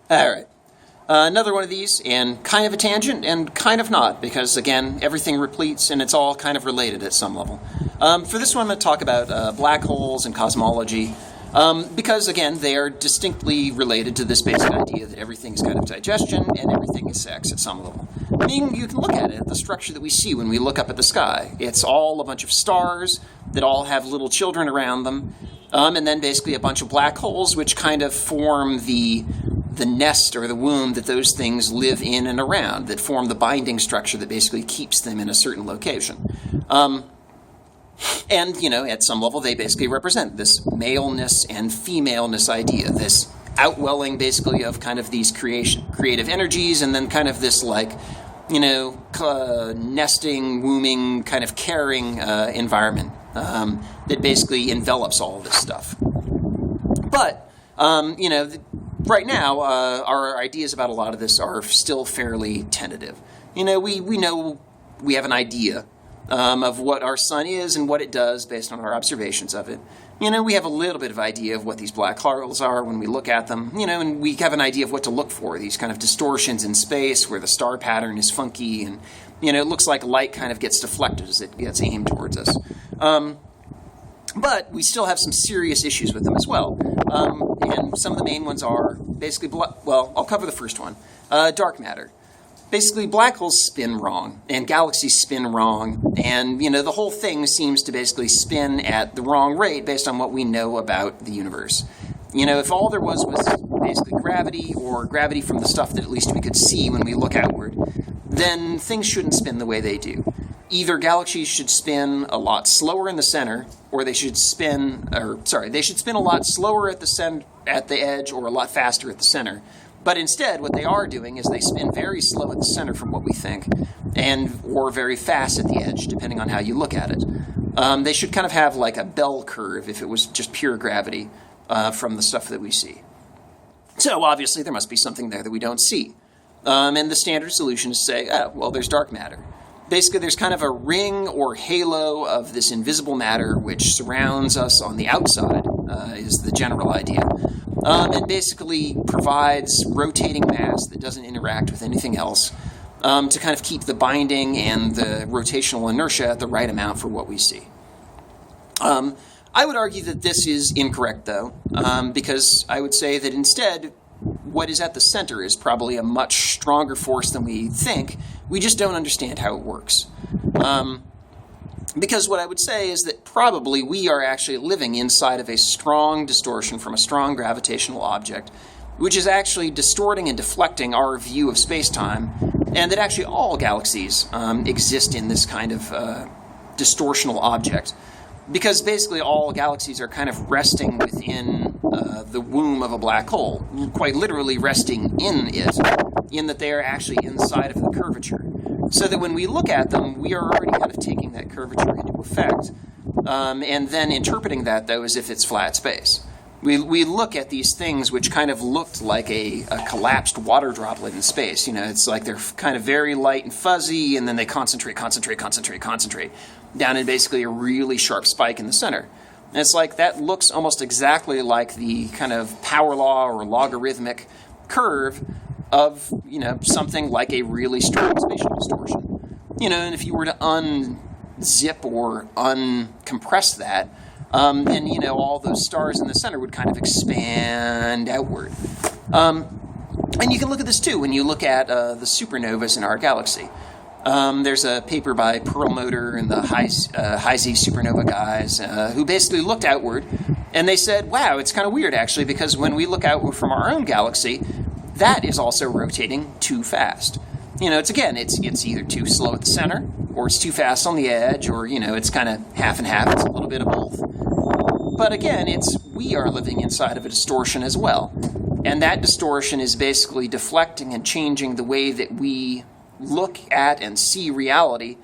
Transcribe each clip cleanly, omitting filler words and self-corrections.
All right. Another one of these, and kind of a tangent, and kind of not, because, again, everything repletes, and it's all kind of related at some level. For this one, I'm going to talk about black holes and cosmology, because, again, they are distinctly related to this basic idea that everything's kind of digestion, and everything is sex at some level. I mean, you can look at it, the structure that we see when we look up at the sky. It's all a bunch of stars that all have little children around them, and then basically a bunch of black holes, which kind of form the nest or the womb that those things live in and around, that form the binding structure that basically keeps them in a certain location. And, at some level, they basically represent this maleness and femaleness idea, this outwelling, basically, of kind of these creative energies, and then kind of this, nesting, wombing, kind of caring environment that basically envelops all of this stuff. But, right now, our ideas about a lot of this are still fairly tentative. We know we have an idea of what our sun is and what it does based on our observations of it. We have a little bit of idea of what these black holes are when we look at them, and we have an idea of what to look for, these kind of distortions in space where the star pattern is funky and, it looks like light kind of gets deflected as it gets aimed towards us. But we still have some serious issues with them as well. And some of the main ones are basically, I'll cover the first one. Dark matter. Basically, black holes spin wrong, and galaxies spin wrong, and, the whole thing seems to basically spin at the wrong rate based on what we know about the universe. If all there was basically gravity, or gravity from the stuff that at least we could see when we look outward, then things shouldn't spin the way they do. Either galaxies should spin a lot slower in the center, or they should spin a lot slower at the edge, or a lot faster at the center. But instead, what they are doing is they spin very slow at the center from what we think, or very fast at the edge, depending on how you look at it. They should kind of have like a bell curve if it was just pure gravity from the stuff that we see. So obviously there must be something there that we don't see. And the standard solution is to say, there's dark matter. Basically, there's kind of a ring or halo of this invisible matter which surrounds us on the outside, is the general idea. It basically provides rotating mass that doesn't interact with anything else to kind of keep the binding and the rotational inertia at the right amount for what we see. I would argue that this is incorrect, though, because I would say that instead, what is at the center is probably a much stronger force than we think. We just don't understand how it works. Because what I would say is that probably we are actually living inside of a strong distortion from a strong gravitational object, which is actually distorting and deflecting our view of space-time, and that actually all galaxies exist in this kind of distortional object. Because basically all galaxies are kind of resting within the womb of a black hole, quite literally resting in it, in that they are actually inside of the curvature. So that when we look at them, we are already kind of taking that curvature into effect, and then interpreting that, though, as if it's flat space. We look at these things which kind of looked like a collapsed water droplet in space. It's like they're kind of very light and fuzzy, and then they concentrate down in basically a really sharp spike in the center. And it's like that looks almost exactly like the kind of power law or logarithmic curve of, something like a really strong spatial distortion. And if you were to unzip or uncompress that, then, all those stars in the center would kind of expand outward. And you can look at this, too, when you look at the supernovas in our galaxy. There's a paper by Perlmutter and the Heisey supernova guys who basically looked outward, and they said, wow, it's kind of weird, actually, because when we look outward from our own galaxy, that is also rotating too fast. It's either too slow at the center, or it's too fast on the edge, or, it's kind of half and half. It's a little bit of both. But again, we are living inside of a distortion as well. And that distortion is basically deflecting and changing the way that we look at and see reality.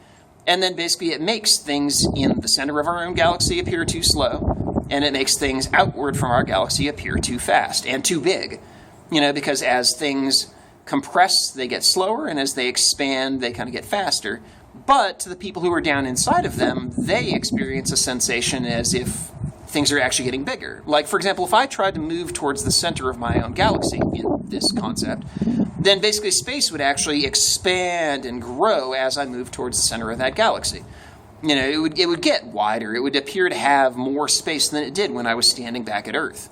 And then basically it makes things in the center of our own galaxy appear too slow, and it makes things outward from our galaxy appear too fast and too big. Because as things compress, they get slower, and as they expand, they kind of get faster. But to the people who are down inside of them, they experience a sensation as if things are actually getting bigger. Like, for example, if I tried to move towards the center of my own galaxy in this concept, then basically space would actually expand and grow as I move towards the center of that galaxy. It would get wider. It would appear to have more space than it did when I was standing back at Earth.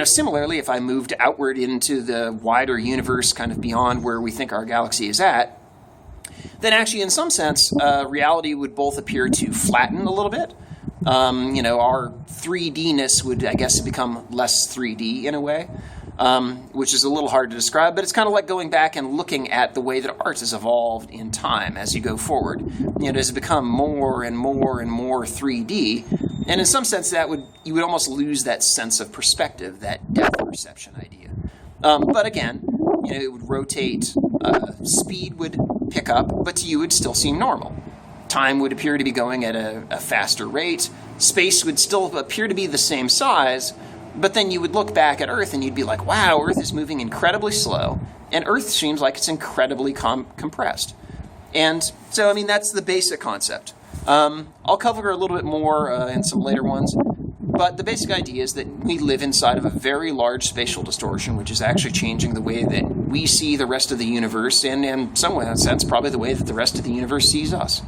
Similarly, if I moved outward into the wider universe, kind of beyond where we think our galaxy is at, then actually, in some sense, reality would both appear to flatten a little bit. Our 3D-ness would, I guess, become less 3D in a way, which is a little hard to describe, but it's kind of like going back and looking at the way that art has evolved in time as you go forward. Does it become more and more and more 3D? And in some sense, you would almost lose that sense of perspective, that depth perception idea. But again, it would rotate, speed would pick up, but to you it would still seem normal. Time would appear to be going at a faster rate. Space would still appear to be the same size, but then you would look back at Earth and you'd be like, wow, Earth is moving incredibly slow, and Earth seems like it's incredibly compressed. And so, that's the basic concept. I'll cover a little bit more in some later ones, but the basic idea is that we live inside of a very large spatial distortion, which is actually changing the way that we see the rest of the universe, and in some sense, probably the way that the rest of the universe sees us.